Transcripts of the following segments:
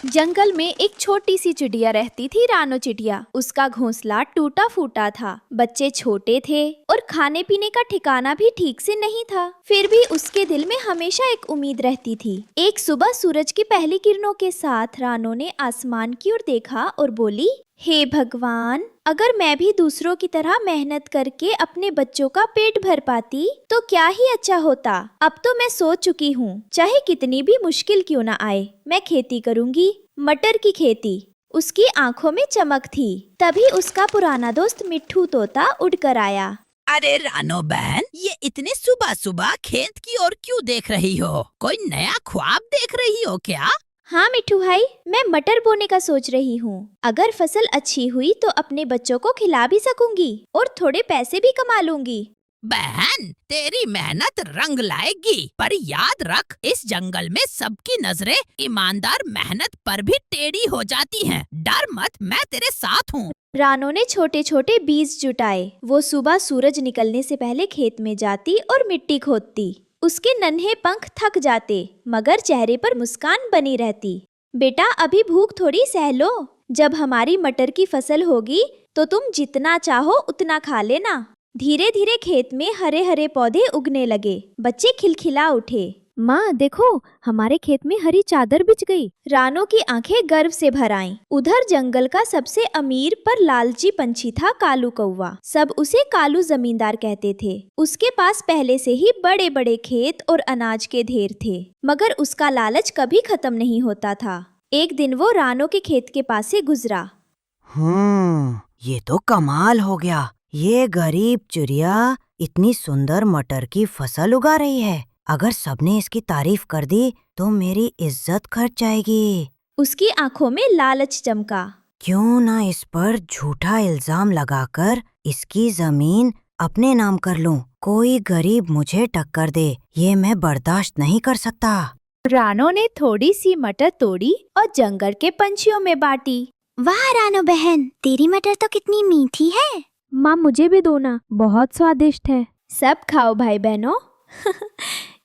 जंगल में एक छोटी सी चिड़िया रहती थी, रानो चिड़िया। उसका घोंसला टूटा फूटा था, बच्चे छोटे थे और खाने पीने का ठिकाना भी ठीक से नहीं था। फिर भी उसके दिल में हमेशा एक उम्मीद रहती थी। एक सुबह सूरज की पहली किरणों के साथ रानो ने आसमान की ओर देखा और बोली, हे भगवान, अगर मैं भी दूसरों की तरह मेहनत करके अपने बच्चों का पेट भर पाती तो क्या ही अच्छा होता। अब तो मैं सोच चुकी हूँ, चाहे कितनी भी मुश्किल क्यों न आए, मैं खेती करूँगी, मटर की खेती। उसकी आंखों में चमक थी। तभी उसका पुराना दोस्त मिट्ठू तोता उड़कर आया। अरे रानो बहन, ये इतनी सुबह सुबह खेत की ओर क्यों देख रही हो? कोई नया ख्वाब देख रही हो क्या? हाँ मिट्ठू भाई, मैं मटर बोने का सोच रही हूँ। अगर फसल अच्छी हुई तो अपने बच्चों को खिला भी सकूंगी और थोड़े पैसे भी कमा लूंगी। बहन, तेरी मेहनत रंग लाएगी, पर याद रख, इस जंगल में सबकी नजरें ईमानदार मेहनत पर भी टेढ़ी हो जाती हैं। डर मत, मैं तेरे साथ हूँ। रानो ने छोटे छोटे बीज जुटाए। वो सुबह सूरज निकलने से पहले खेत में जाती और मिट्टी खोदती। उसके नन्हे पंख थक जाते, मगर चेहरे पर मुस्कान बनी रहती। बेटा, अभी भूख थोड़ी सह लो। जब हमारी मटर की फसल होगी तो तुम जितना चाहो उतना खा लेना। धीरे धीरे खेत में हरे हरे पौधे उगने लगे। बच्चे खिलखिला उठे। माँ देखो, हमारे खेत में हरी चादर बिछ गई। रानो की आंखें गर्व से भर आईं। उधर जंगल का सबसे अमीर पर लालची पंछी था कालू कौवा। सब उसे कालू जमींदार कहते थे। उसके पास पहले से ही बड़े बड़े खेत और अनाज के ढेर थे, मगर उसका लालच कभी खत्म नहीं होता था। एक दिन वो रानो के खेत के पास से गुजरा। ये तो कमाल हो गया। ये गरीब चिड़िया इतनी सुंदर मटर की फसल उगा रही है। अगर सबने इसकी तारीफ कर दी तो मेरी इज्जत घट जाएगी। उसकी आंखों में लालच चमका। क्यों ना इस पर झूठा इल्जाम लगाकर इसकी जमीन अपने नाम कर लूं। कोई गरीब मुझे टक्कर दे, ये मैं बर्दाश्त नहीं कर सकता। रानो ने थोड़ी सी मटर तोड़ी और जंगल के पंछियों में बांटी। वाह रानो बहन, तेरी मटर तो कितनी मीठी है। माँ, मुझे भी दो ना, बहुत स्वादिष्ट है। सब खाओ भाई बहनों।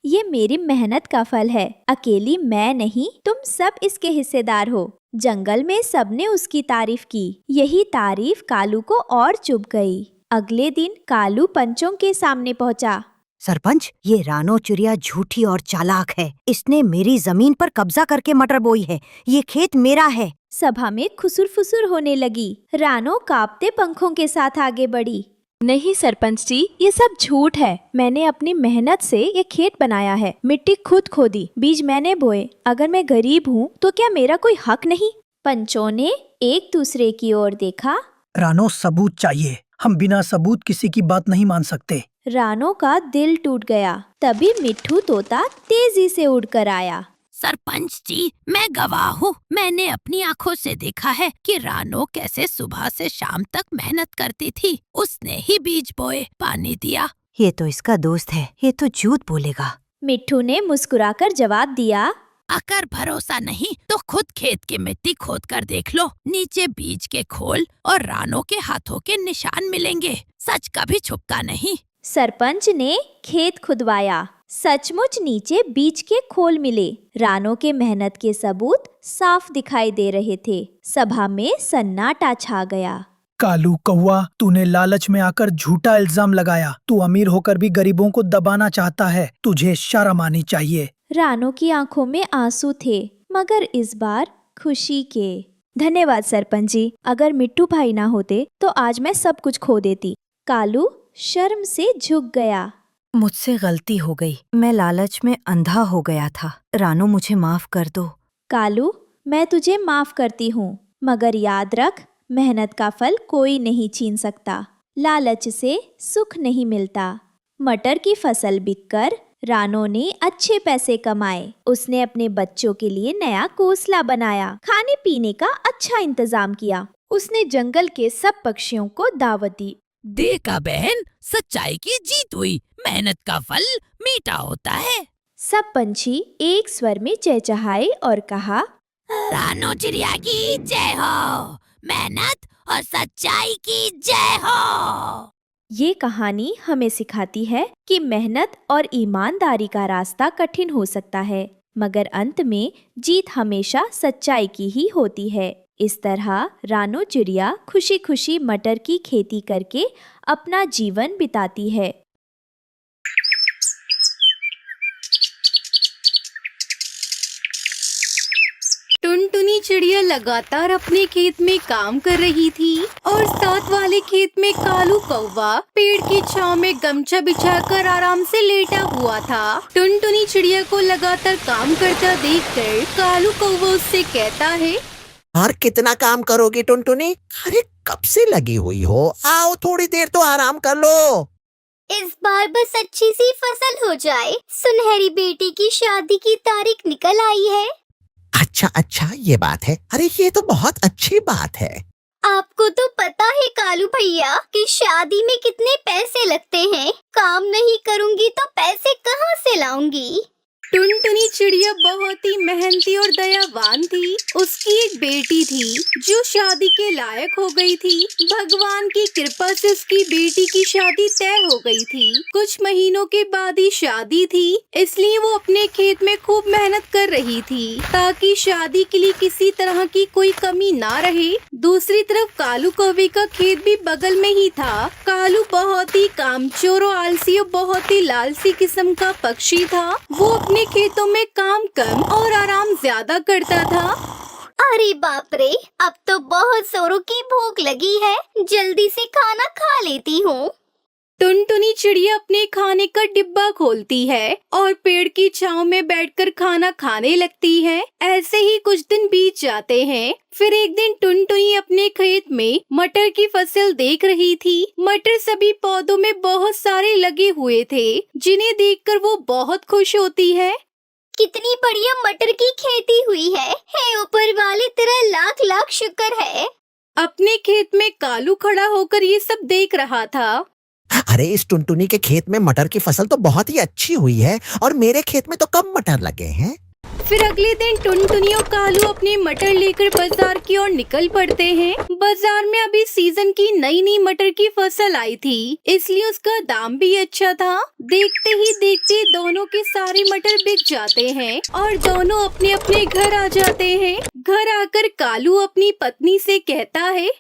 ये मेरी मेहनत का फल है। अकेली मैं नहीं, तुम सब इसके हिस्सेदार हो। जंगल में सबने उसकी तारीफ की। यही तारीफ कालू को और चुभ गई। अगले दिन कालू पंचों के सामने पहुंचा। सरपंच, ये रानो चिड़िया झूठी और चालाक है। इसने मेरी जमीन पर कब्जा करके मटर बोई है। ये खेत मेरा है। सभा में खुसुर फुसुर होने लगी। रानो कांपते पंखों के साथ आगे बढ़ी। नहीं सरपंच जी, ये सब झूठ है। मैंने अपनी मेहनत से ये खेत बनाया है। मिट्टी खुद खोदी, बीज मैंने बोए। अगर मैं गरीब हूँ तो क्या मेरा कोई हक नहीं? पंचों ने एक दूसरे की ओर देखा। रानो, सबूत चाहिए। हम बिना सबूत किसी की बात नहीं मान सकते। रानो का दिल टूट गया। तभी मिट्ठू तोता तेजी से उड़कर आया। सरपंच जी, मैं गवाह हूँ। मैंने अपनी आंखों से देखा है कि रानो कैसे सुबह से शाम तक मेहनत करती थी। उसने ही बीज बोए, पानी दिया। ये तो इसका दोस्त है, ये तो झूठ बोलेगा। मिट्ठू ने मुस्कुराकर जवाब दिया, अगर भरोसा नहीं तो खुद खेत की मिट्टी खोद कर देख लो। नीचे बीज के खोल और रानो के हाथों के निशान मिलेंगे। सच कभी छुपता नहीं। सरपंच ने खेत खुदवाया। सचमुच नीचे बीज के खोल मिले। रानो के मेहनत के सबूत साफ दिखाई दे रहे थे। सभा में सन्नाटा छा गया। कालू कौवा, तूने लालच में आकर झूठा इल्जाम लगाया। तू अमीर होकर भी गरीबों को दबाना चाहता है। तुझे शर्म आनी चाहिए। रानो की आंखों में आंसू थे, मगर इस बार खुशी के। धन्यवाद सरपंच जी, अगर मिट्ठू भाई ना होते तो आज मैं सब कुछ खो देती। कालू शर्म से झुक गया। मुझसे गलती हो गई। मैं लालच में अंधा हो गया था। रानो, मुझे माफ कर दो। कालू, मैं तुझे माफ करती हूँ, मगर याद रख, मेहनत का फल कोई नहीं छीन सकता। लालच से सुख नहीं मिलता। मटर की फसल बिककर रानो ने अच्छे पैसे कमाए। उसने अपने बच्चों के लिए नया घोंसला बनाया, खाने पीने का अच्छा इंतजाम किया। उसने जंगल के सब पक्षियों को दावत दी। देखा बहन, सच्चाई की जीत हुई। मेहनत का फल मीठा होता है। सब पंछी एक स्वर में चहचहाए और कहा, रानो चिड़िया की जय हो, मेहनत और सच्चाई की जय हो। ये कहानी हमें सिखाती है कि मेहनत और ईमानदारी का रास्ता कठिन हो सकता है, मगर अंत में जीत हमेशा सच्चाई की ही होती है। इस तरह रानो चिड़िया खुशी खुशी मटर की खेती करके अपना जीवन बिताती है। टुनटुनी चिड़िया लगातार अपने खेत में काम कर रही थी और साथ वाले खेत में कालू कौवा पेड़ की छांव में गमछा बिछाकर आराम से लेटा हुआ था। टुनटुनी चिड़िया को लगातार काम करता देखकर कालू कौवा उससे कहता है, और कितना काम करोगी टुनटुनी? अरे कब से लगी हुई हो, आओ थोड़ी देर तो आराम कर लो। इस बार बस अच्छी सी फसल हो जाए। सुनहरी बेटी की शादी की तारीख निकल आई है। अच्छा ये बात है। अरे ये तो बहुत अच्छी बात है। आपको तो पता है कालू भैया कि शादी में कितने पैसे लगते हैं। काम नहीं करूंगी तो पैसे कहाँ से लाऊंगी। टुनटुनी चिड़िया बहुत ही मेहनती और दयावान थी। उसकी एक बेटी थी जो शादी के लायक हो गई थी। भगवान की कृपा से उसकी बेटी की शादी तय हो गई थी। कुछ महीनों के बाद ही शादी थी, इसलिए वो अपने खेत में खूब मेहनत कर रही थी ताकि शादी के लिए किसी तरह की कोई कमी ना रहे। दूसरी तरफ कालू कौवे का खेत भी बगल में ही था। कालू बहुत ही कामचोर और आलसी और बहुत ही लालची किस्म का पक्षी था। वो अपने खेतों में काम कम और आराम ज्यादा करता था। अरे बाप रे, अब तो बहुत जोरों की भूख लगी है। जल्दी से खाना खा लेती हूँ। टुनटुनी चिड़िया अपने खाने का डिब्बा खोलती है और पेड़ की छांव में बैठकर खाना खाने लगती है। ऐसे ही कुछ दिन बीत जाते हैं। फिर एक दिन टुनटुनी अपने खेत में मटर की फसल देख रही थी। मटर सभी पौधों में बहुत सारे लगे हुए थे, जिन्हें देखकर वो बहुत खुश होती है। कितनी बढ़िया मटर की खेती हुई है। हे ऊपर वाले, तेरा लाख लाख शुक्र है। अपने खेत में कालू खड़ा होकर ये सब देख रहा था। अरे इस टुनटुनी के खेत में मटर की फसल तो बहुत ही अच्छी हुई है और मेरे खेत में तो कम मटर लगे हैं। फिर अगले दिन टुनटुनी और कालू अपने मटर लेकर बाजार की ओर निकल पड़ते हैं। बाजार में अभी सीजन की नई नई मटर की फसल आई थी, इसलिए उसका दाम भी अच्छा था। देखते ही देखते दोनों के सारे मटर बिक जाते हैं और दोनों अपने अपने घर आ जाते हैं। घर आकर कालू अपनी पत्नी से कहता है,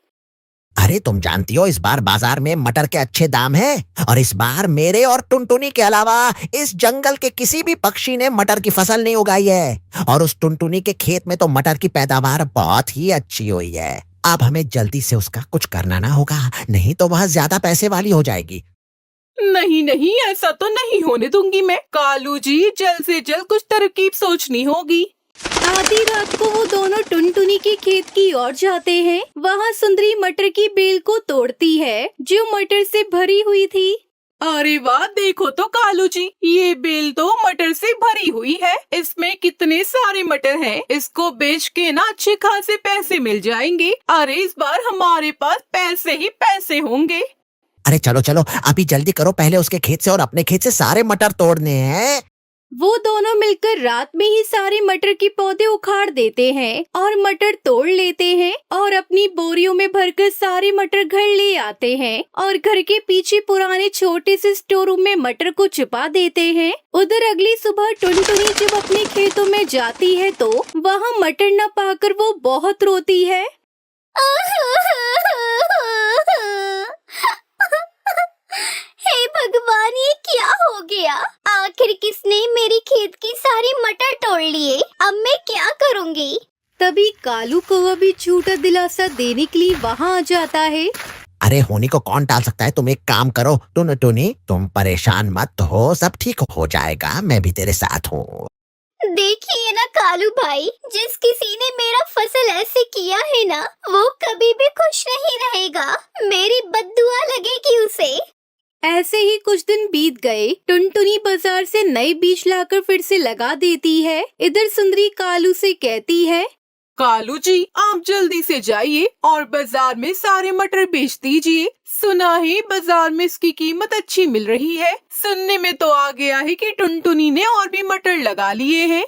अरे तुम जानती हो इस बार बाजार में मटर के अच्छे दाम हैं और इस बार मेरे और टुनटुनी के अलावा इस जंगल के किसी भी पक्षी ने मटर की फसल नहीं उगाई है और उस टुनटुनी के खेत में तो मटर की पैदावार बहुत ही अच्छी हुई है। अब हमें जल्दी से उसका कुछ करना ना होगा, नहीं तो वह ज्यादा पैसे वाली हो जाएगी। नहीं नहीं, ऐसा तो नहीं होने दूंगी मैं। कालू जी, जल्द से जल्द कुछ तरकीब सोचनी होगी। आधी रात को वो दोनों टुनटुनी के खेत की ओर जाते हैं। वहाँ सुंदरी मटर की बेल को तोड़ती है जो मटर से भरी हुई थी। अरे वाह, देखो तो कालू जी, ये बेल तो मटर से भरी हुई है। इसमें कितने सारे मटर हैं। इसको बेच के ना अच्छे खासे पैसे मिल जाएंगे। अरे इस बार हमारे पास पैसे ही पैसे होंगे। अरे चलो चलो अभी जल्दी करो, पहले उसके खेत से और अपने खेत से सारे मटर तोड़ने हैं। वो दोनों मिलकर रात में ही सारे मटर के पौधे उखाड़ देते हैं और मटर तोड़ लेते हैं और अपनी बोरियों में भरकर सारे मटर घर ले आते हैं और घर के पीछे पुराने छोटे से स्टोर रूम में मटर को छुपा देते हैं। उधर अगली सुबह टुनटुनी जब अपने खेतों में जाती है तो वहाँ मटर न पाकर वो बहुत रोती है। हे भगवान, ये क्या हो गया? आखिर किसने मेरी खेत की सारी मटर तोड़ लिए? अब मैं क्या करूँगी? तभी कालू कौवा भी झूठा दिलासा देने के लिए वहाँ आ जाता है। अरे होनी को कौन टाल सकता है। तुम एक काम करो टुनटुनी, तुम परेशान मत हो, सब ठीक हो जाएगा, मैं भी तेरे साथ हूँ। देखिए ना कालू भाई, जिस किसी ने मेरा फसल ऐसे किया है ना, वो कभी भी खुश नहीं रहेगा। मेरी बद्दुआ लगेगी उसे। ऐसे ही कुछ दिन बीत गए। टुनटुनी बाजार से नए बीज लाकर फिर से लगा देती है। इधर सुंदरी कालू से कहती है, कालू जी, आप जल्दी से जाइए और बाजार में सारे मटर बेच दीजिए। सुना है बाजार में इसकी कीमत अच्छी मिल रही है। सुनने में तो आ गया है कि टुनटुनी ने और भी मटर लगा लिए हैं।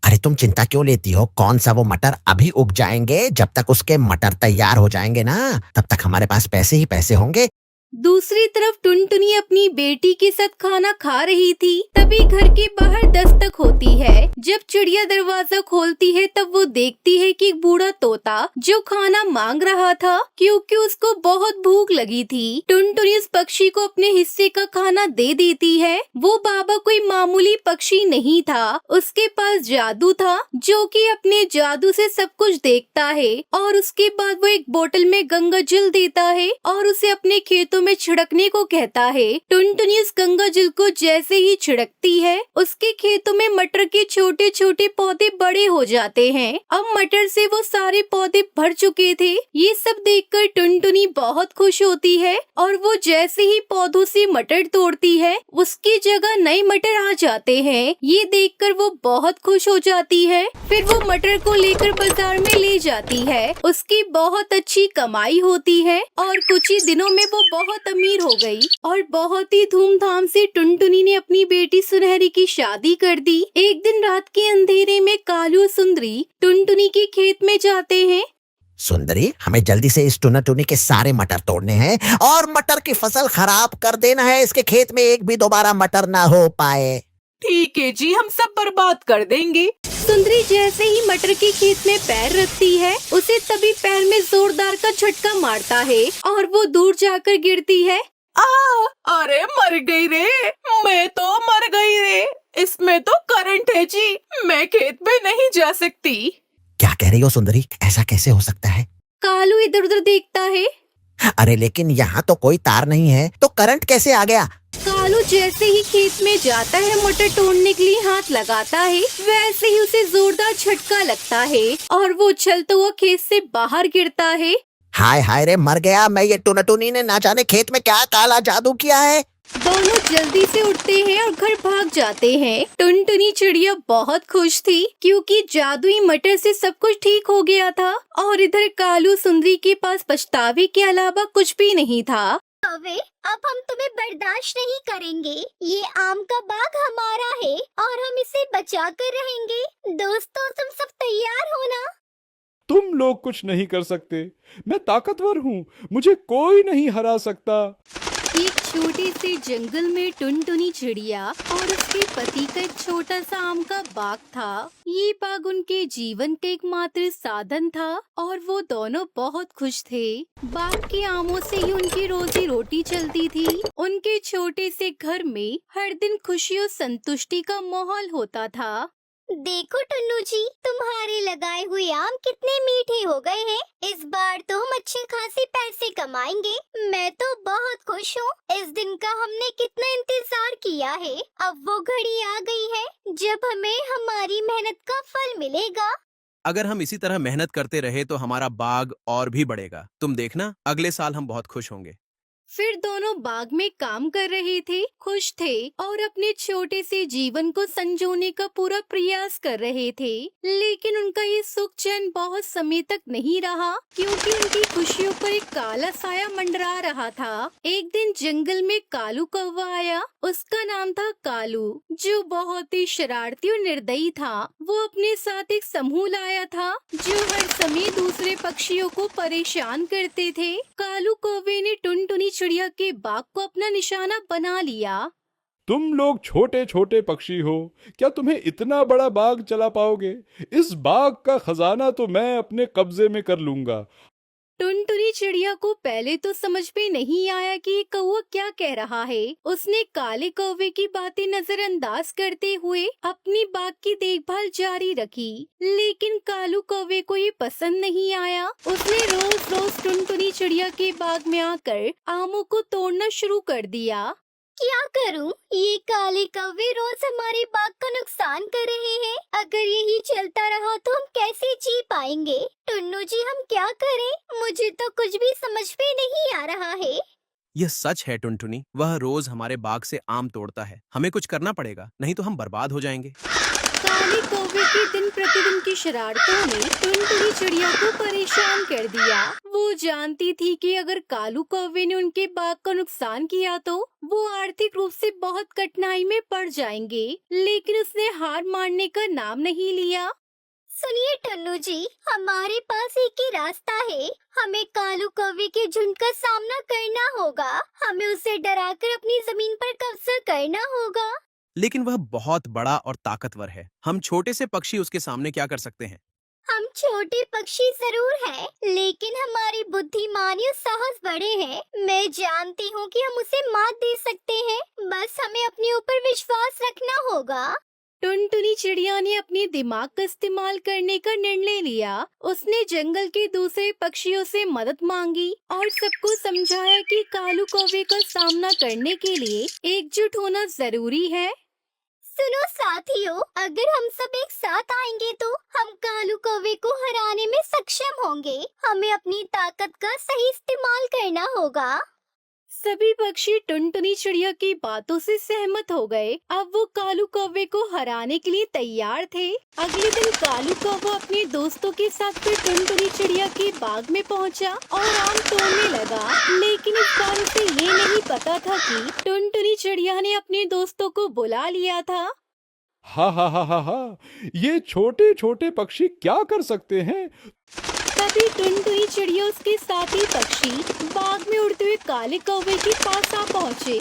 अरे तुम चिंता क्यों लेती हो, कौन सा वो मटर अभी उग जाएंगे। जब तक उसके मटर तैयार हो जाएंगे ना, तब तक हमारे पास पैसे ही पैसे होंगे। दूसरी तरफ टुनटुनी अपनी बेटी के साथ खाना खा रही थी। तभी घर के बाहर दस्तक होती है। जब चिड़िया दरवाजा खोलती है तब वो देखती है कि एक बूढ़ा तोता जो खाना मांग रहा था क्योंकि उसको बहुत भूख लगी थी। टुनटुनी उस पक्षी को अपने हिस्से का खाना दे देती है। वो बाबा कोई मामूली पक्षी नहीं था, उसके पास जादू था जो कि अपने जादू से सब कुछ देखता है। और उसके बाद वो एक बोतल में गंगा जल देता है और उसे अपने खेतों में छिड़कने को कहता है। टुनटुनी उस गंगा जल को जैसे ही छिड़कती है उसके खेतों में मटर के छोटे छोटे पौधे बड़े हो जाते हैं। अब मटर से वो सारे पौधे भर चुके थे। ये सब देखकर टुनटुनी बहुत खुश होती है और वो जैसे ही पौधों से मटर तोड़ती है उसकी जगह नए मटर आ जाते हैं। ये देखकर वो बहुत खुश हो जाती है। फिर वो मटर को लेकर बाजार में ले जाती है। उसकी बहुत अच्छी कमाई होती है और कुछ ही दिनों में वो बहुत अमीर हो गई और बहुत ही धूमधाम से टुनटुनी ने अपनी बेटी सुनहरी की शादी कर दी। एक दिन रात के अंधेरे में कालू और सुंदरी टुनटुनी के खेत में जाते हैं। सुंदरी, हमें जल्दी से इस टुनटुनी के सारे मटर तोड़ने हैं और मटर की फसल खराब कर देना है। इसके खेत में एक भी दोबारा मटर ना हो पाए। ठीक है जी, हम सब बर्बाद कर देंगे। सुंदरी जैसे ही मटर के खेत में पैर रखती है उसे तभी पैर में जोरदार का झटका मारता है और वो दूर जाकर गिरती है। अरे मर गई रे, मैं तो मर गई रे। इसमें तो करंट है जी, मैं खेत में नहीं जा सकती। क्या कह रही हो सुंदरी? ऐसा कैसे हो सकता है? कालू इधर उधर देखता है। अरे लेकिन यहाँ तो कोई तार नहीं है, तो करंट कैसे आ गया? कालू जैसे ही खेत में जाता है मटर तोड़ने के लिए हाथ लगाता है वैसे ही उसे जोरदार झटका लगता है और वो उछलता हुआ खेत से बाहर गिरता है। हाय हाय रे, मर गया मैं। ये टुनटुनी ने ना जाने खेत में क्या काला जादू किया है। दोनों जल्दी से उठते हैं और घर भाग जाते हैं। टुनटुनी चिड़िया बहुत खुश थी क्योंकि जादुई मटर से सब कुछ ठीक हो गया था और इधर कालू सुंदरी के पास पछतावे के अलावा कुछ भी नहीं था। कौवे, अब हम तुम्हें बर्दाश्त नहीं करेंगे। ये आम का बाग हमारा है और हम इसे बचा कर रहेंगे। दोस्तों, तुम सब तैयार हो ना? तुम लोग कुछ नहीं कर सकते। मैं ताकतवर हूँ, मुझे कोई नहीं हरा सकता। एक छोटे से जंगल में टुनटुनी चिड़िया और उसके पति का एक छोटा सा आम का बाग था। ये बाग उनके जीवन का एकमात्र साधन था और वो दोनों बहुत खुश थे। बाग के आमों से ही उनकी रोजी रोटी चलती थी। उनके छोटे से घर में हर दिन खुशी और संतुष्टि का माहौल होता था। देखो टुन्नू जी, तुम्हारे लगाए हुए आम कितने मीठे हो गए हैं। इस बार तो हम अच्छे खासे पैसे कमाएंगे। मैं तो बहुत खुश हूँ। इस दिन का हमने कितना इंतजार किया है। अब वो घड़ी आ गई है जब हमें हमारी मेहनत का फल मिलेगा। अगर हम इसी तरह मेहनत करते रहे तो हमारा बाग और भी बढ़ेगा। तुम देखना, अगले साल हम बहुत खुश होंगे। फिर दोनों बाग में काम कर रहे थे, खुश थे और अपने छोटे से जीवन को संजोने का पूरा प्रयास कर रहे थे। लेकिन उनका ये सुख चैन बहुत समय तक नहीं रहा क्योंकि उनकी खुशियों पर एक काला साया मंडरा रहा था। एक दिन जंगल में कालू कौवा आया। उसका नाम था कालू, जो बहुत ही शरारती और निर्दयी था। वो अपने साथ एक समूह लाया था जो हर समय दूसरे पक्षियों को परेशान करते थे। कालू कौवे ने टुनटुनी चिड़िया के बाग को अपना निशाना बना लिया। तुम लोग छोटे छोटे पक्षी हो, क्या तुम्हें इतना बड़ा बाग चला पाओगे? इस बाग का खजाना तो मैं अपने कब्जे में कर लूंगा। टुनटुनी चिड़िया को पहले तो समझ में नहीं आया कि ये कौवा क्या कह रहा है। उसने काले कौवे की बातें नजरअंदाज करते हुए अपनी बाग की देखभाल जारी रखी। लेकिन कालू कौवे को ये पसंद नहीं आया। उसने रोज रोज टुनटुनी चिड़िया के बाग में आकर आमों को तोड़ना शुरू कर दिया। क्या करूं? ये काले कौवे रोज हमारे बाग का नुकसान कर रहे हैं। अगर यही चलता रहा तो हम कैसे जी पाएंगे? टुन्नू जी, हम क्या करें? मुझे तो कुछ भी समझ में नहीं आ रहा है। यह सच है टुनटुनी, वह रोज हमारे बाग से आम तोड़ता है। हमें कुछ करना पड़ेगा, नहीं तो हम बर्बाद हो जाएंगे। काले कौवे की दिन प्रतिदिन की शरारतों ने टुनटुनी चिड़िया को परेशान कर दिया। वो जानती थी कि अगर कालू कौवे ने उनके बाग का नुकसान किया तो वो आर्थिक रूप से बहुत कठिनाई में पड़ जाएंगे। लेकिन उसने हार मानने का नाम नहीं लिया। सुनिए टन्नू जी, हमारे पास एक ही रास्ता है। हमें कालू कौवे के झुंड का सामना करना होगा। हमें उसे डराकर अपनी जमीन पर कब्जा करना होगा। लेकिन वह बहुत बड़ा और ताकतवर है। हम छोटे से पक्षी उसके सामने क्या कर सकते हैं? हम छोटे पक्षी जरूर हैं, लेकिन हमारी बुद्धिमानी और साहस बड़े हैं। मैं जानती हूँ कि हम उसे मात दे सकते हैं। बस हमें अपने ऊपर विश्वास रखना होगा। टुनटुनी चिड़िया ने अपने दिमाग का इस्तेमाल करने का निर्णय लिया। उसने जंगल के दूसरे पक्षियों से मदद मांगी और सबको समझाया कि कालू कौवे का सामना करने के लिए एकजुट होना जरूरी है। सुनो साथियों, अगर हम सब एक साथ आएंगे तो हम कालू कौवे को हराने में सक्षम होंगे। हमें अपनी ताकत का सही इस्तेमाल करना होगा। सभी पक्षी टुनटुनी चिड़िया की बातों से सहमत हो गए। अब वो कालू कौवे को हराने के लिए तैयार थे। अगले दिन कालू कौवा अपने दोस्तों के साथ फिर टुनटुनी चिड़िया के बाग में पहुंचा और आम तोड़ने लगा। लेकिन इस बार उसे ये नहीं पता था कि टुनटुनी चिड़िया ने अपने दोस्तों को बुला लिया था। हा हा हा हा हा, ये छोटे छोटे पक्षी क्या कर सकते हैं? तभी टुनटुनी चिड़िया उसके साथी पक्षी बाग में उड़ते हुए काले कौवे के पास आ पहुँचे।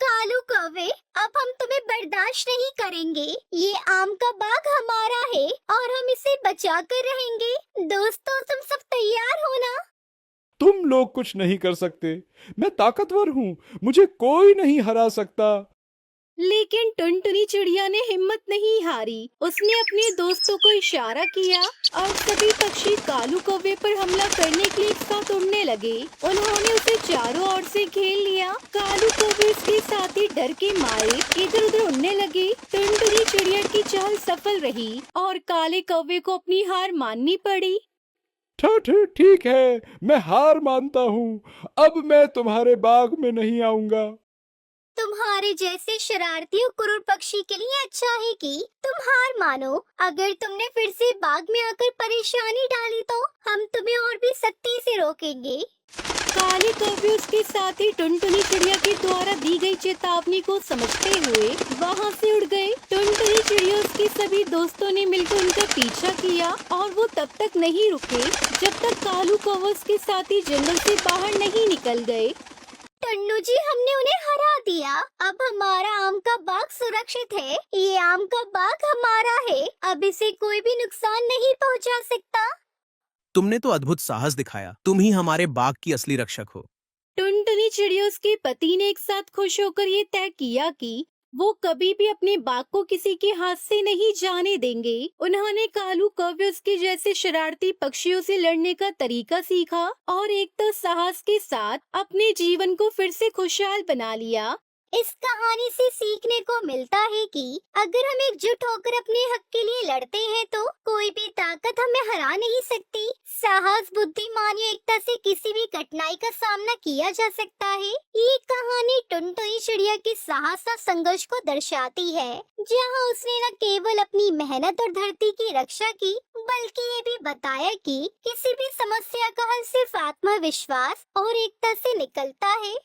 कालू कौवे, अब हम तुम्हें बर्दाश्त नहीं करेंगे। ये आम का बाग हमारा है और हम इसे बचा कर रहेंगे। दोस्तों, तुम सब तैयार हो ना? तुम लोग कुछ नहीं कर सकते। मैं ताकतवर हूँ, मुझे कोई नहीं हरा सकता। लेकिन टुनटुनी चिड़िया ने हिम्मत नहीं हारी। उसने अपने दोस्तों को इशारा किया और सभी पक्षी कालू कौवे पर हमला करने के लिए एक साथ उड़ने लगे। उन्होंने उसे चारों ओर से घेर लिया। कालू कौवे उसके साथ ही डर के मारे इधर उधर उड़ने लगे। टुनटुनी चिड़िया की चाल सफल रही और काले कौवे को अपनी हार माननी पड़ी। ठीक है, मैं हार मानता हूँ। अब मैं तुम्हारे बाग में नहीं आऊंगा। तुम्हारे जैसे शरारती और क्रूर पक्षी के लिए अच्छा है कि तुम हार मानो। अगर तुमने फिर से बाग में आकर परेशानी डाली तो हम तुम्हें और भी सख्ती से रोकेंगे। काले कौवे उसके साथ ही टुनटुनी चिड़िया के द्वारा दी गई चेतावनी को समझते हुए वहाँ से उड़ गए। टुनटुनी चिड़िया उसके सभी दोस्तों ने मिलकर उनका पीछा किया और वो तब तक नहीं रुके जब तक कालू कौवा उसके साथ ही जंगल से बाहर नहीं निकल गए। टन्नू जी, हमने उन्हें हरा दिया। अब हमारा आम का बाग सुरक्षित है। ये आम का बाग हमारा है। अब इसे कोई भी नुकसान नहीं पहुंचा सकता। तुमने तो अद्भुत साहस दिखाया। तुम ही हमारे बाग की असली रक्षक हो। टुनटुनी चिड़िया उसके पति ने एक साथ खुश होकर ये तय किया कि वो कभी भी अपने बाग को किसी के हाथ से नहीं जाने देंगे। उन्होंने कालू कौवे उसके जैसे शरारती पक्षियों से लड़ने का तरीका सीखा और एक तो साहस के साथ अपने जीवन को फिर से खुशहाल बना लिया। इस कहानी से सीखने को मिलता है कि अगर हम एकजुट होकर अपने हक के लिए लड़ते हैं तो कोई भी ताकत हमें हरा नहीं सकती। साहस, बुद्धिमानी, एकता से किसी भी कठिनाई का सामना किया जा सकता है। ये कहानी टुनटुनी चिड़िया के साहस और संघर्ष को दर्शाती है, जहाँ उसने न केवल अपनी मेहनत और धरती की रक्षा की, बल्कि ये भी बताया कि किसी भी समस्या का हल सिर्फ आत्मविश्वास और एकता से निकलता है।